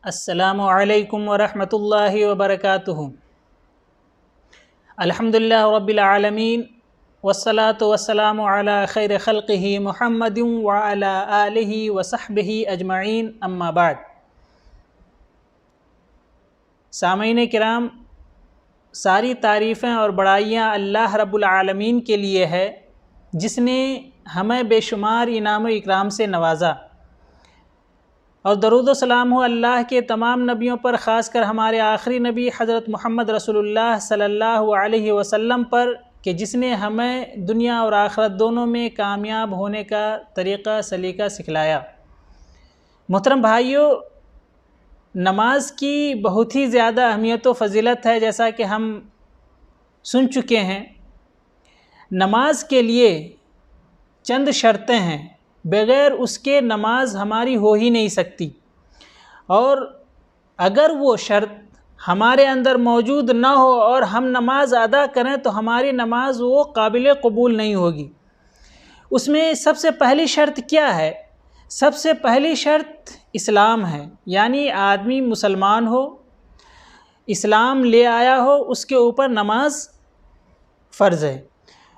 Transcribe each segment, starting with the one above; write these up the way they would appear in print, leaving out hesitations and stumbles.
السلام علیکم ورحمۃ اللہ وبرکاتہ۔ الحمدللہ رب العالمین والصلاة والسلام علی خیر خلقہ محمد وعلی آلہ وصحبہ اجمعین، اما بعد۔ سامعین کرام، ساری تعریفیں اور بڑائیاں اللہ رب العالمین کے لیے ہے جس نے ہمیں بے شمار انعام و اکرام سے نوازا، اور درود و سلام ہو اللہ کے تمام نبیوں پر، خاص کر ہمارے آخری نبی حضرت محمد رسول اللہ صلی اللہ علیہ وسلم پر، کہ جس نے ہمیں دنیا اور آخرت دونوں میں کامیاب ہونے کا طریقہ سلیقہ سکھلایا۔ محترم بھائیوں، نماز کی بہت ہی زیادہ اہمیت و فضیلت ہے، جیسا کہ ہم سن چکے ہیں۔ نماز کے لیے چند شرطیں ہیں، بغیر اس کے نماز ہماری ہو ہی نہیں سکتی، اور اگر وہ شرط ہمارے اندر موجود نہ ہو اور ہم نماز ادا کریں تو ہماری نماز وہ قابل قبول نہیں ہوگی۔ اس میں سب سے پہلی شرط کیا ہے؟ سب سے پہلی شرط اسلام ہے، یعنی آدمی مسلمان ہو، اسلام لے آیا ہو، اس کے اوپر نماز فرض ہے۔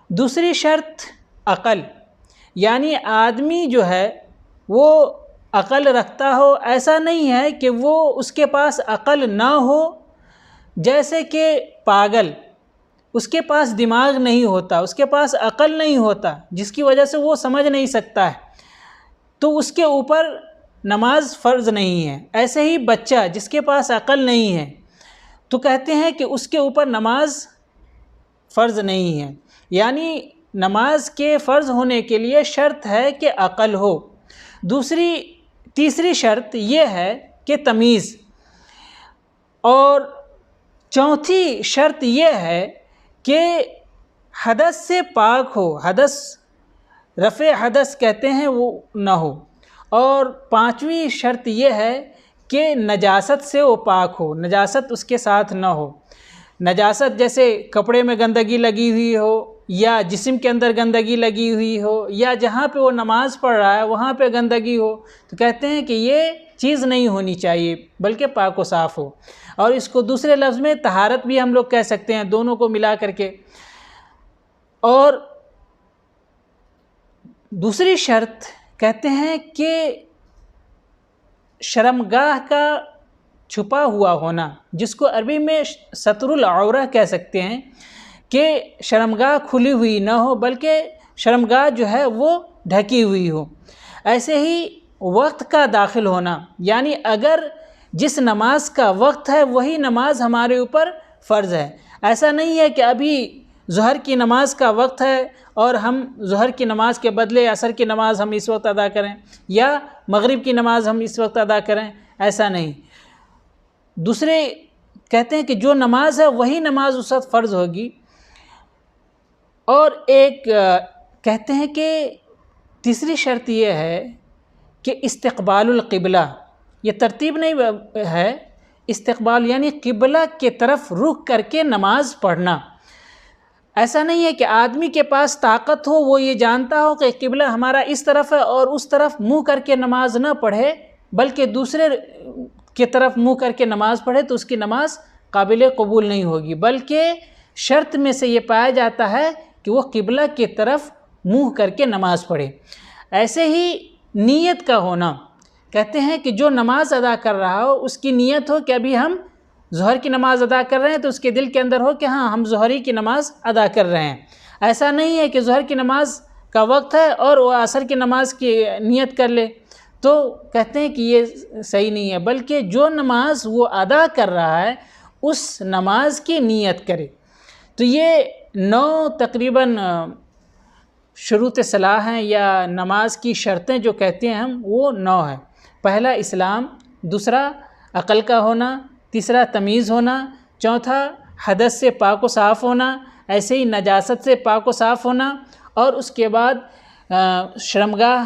دوسری شرط عقل، یعنی آدمی جو ہے وہ عقل رکھتا ہو، ایسا نہیں ہے کہ وہ اس کے پاس عقل نہ ہو، جیسے کہ پاگل، اس کے پاس دماغ نہیں ہوتا، اس کے پاس عقل نہیں ہوتا، جس کی وجہ سے وہ سمجھ نہیں سکتا ہے، تو اس کے اوپر نماز فرض نہیں ہے۔ ایسے ہی بچہ جس کے پاس عقل نہیں ہے تو کہتے ہیں کہ اس کے اوپر نماز فرض نہیں ہے، یعنی نماز کے فرض ہونے کے لیے شرط ہے کہ عقل ہو۔ تیسری شرط یہ ہے کہ تمیز، اور چوتھی شرط یہ ہے کہ حدث سے پاک ہو، رفع حدث کہتے ہیں وہ نہ ہو، اور پانچویں شرط یہ ہے کہ نجاست سے وہ پاک ہو، نجاست اس کے ساتھ نہ ہو۔ نجاست جیسے کپڑے میں گندگی لگی ہوئی ہو، یا جسم کے اندر گندگی لگی ہوئی ہو، یا جہاں پہ وہ نماز پڑھ رہا ہے وہاں پہ گندگی ہو، تو کہتے ہیں کہ یہ چیز نہیں ہونی چاہیے، بلکہ پاک و صاف ہو۔ اور اس کو دوسرے لفظ میں طہارت بھی ہم لوگ کہہ سکتے ہیں، دونوں کو ملا کر کے۔ اور دوسری شرط کہتے ہیں کہ شرمگاہ کا چھپا ہوا ہونا، جس کو عربی میں ستر العورہ کہہ سکتے ہیں، کہ شرمگاہ کھلی ہوئی نہ ہو بلکہ شرمگاہ جو ہے وہ ڈھکی ہوئی ہو۔ ایسے ہی وقت کا داخل ہونا، یعنی اگر جس نماز کا وقت ہے وہی نماز ہمارے اوپر فرض ہے۔ ایسا نہیں ہے کہ ابھی ظہر کی نماز کا وقت ہے اور ہم ظہر کی نماز کے بدلے عصر کی نماز ہم اس وقت ادا کریں، یا مغرب کی نماز ہم اس وقت ادا کریں، ایسا نہیں۔ دوسرے کہتے ہیں کہ جو نماز ہے وہی نماز اس وقت فرض ہوگی۔ اور ایک کہتے ہیں کہ تیسری شرط یہ ہے کہ استقبال القبلہ، یہ ترتیب نہیں ہے، استقبال یعنی قبلہ کے طرف رخ کر کے نماز پڑھنا۔ ایسا نہیں ہے کہ آدمی کے پاس طاقت ہو، وہ یہ جانتا ہو کہ قبلہ ہمارا اس طرف ہے اور اس طرف منہ کر کے نماز نہ پڑھے، بلکہ دوسرے کی طرف منہ کر کے نماز پڑھے، تو اس کی نماز قابل قبول نہیں ہوگی، بلکہ شرط میں سے یہ پایا جاتا ہے کہ وہ قبلہ کی طرف منہ کر کے نماز پڑھے۔ ایسے ہی نیت کا ہونا، کہتے ہیں کہ جو نماز ادا کر رہا ہو اس کی نیت ہو کہ ابھی ہم ظہر کی نماز ادا کر رہے ہیں، تو اس کے دل کے اندر ہو کہ ہاں ہم ظہری کی نماز ادا کر رہے ہیں۔ ایسا نہیں ہے کہ ظہر کی نماز کا وقت ہے اور وہ عصر کی نماز کی نیت کر لے، تو کہتے ہیں کہ یہ صحیح نہیں ہے، بلکہ جو نماز وہ ادا کر رہا ہے اس نماز کی نیت کرے۔ تو یہ 9 تقریباً شروط صلاح ہیں، یا نماز کی شرطیں جو کہتے ہیں ہم، وہ 9 ہیں۔ پہلا اسلام، دوسرا عقل کا ہونا، تیسرا تمیز ہونا، چوتھا حدث سے پاک و صاف ہونا، ایسے ہی نجاست سے پاک و صاف ہونا، اور اس کے بعد شرمگاہ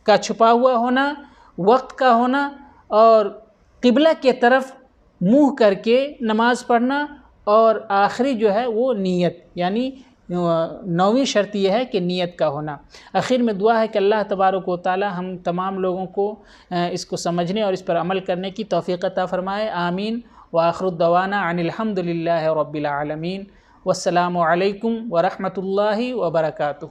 کا چھپا ہوا ہونا، وقت کا ہونا، اور قبلہ کے طرف منہ کر کے نماز پڑھنا، اور آخری جو ہے وہ نیت، یعنی 9ویں شرط یہ ہے کہ نیت کا ہونا۔ آخر میں دعا ہے کہ اللہ تبارک و تعالی ہم تمام لوگوں کو اس کو سمجھنے اور اس پر عمل کرنے کی توفیق عطا فرمائے، آمین۔ وآخر الدعوانا عن الحمد للہ رب العالمین، والسلام علیکم ورحمۃ اللہ وبرکاتہ۔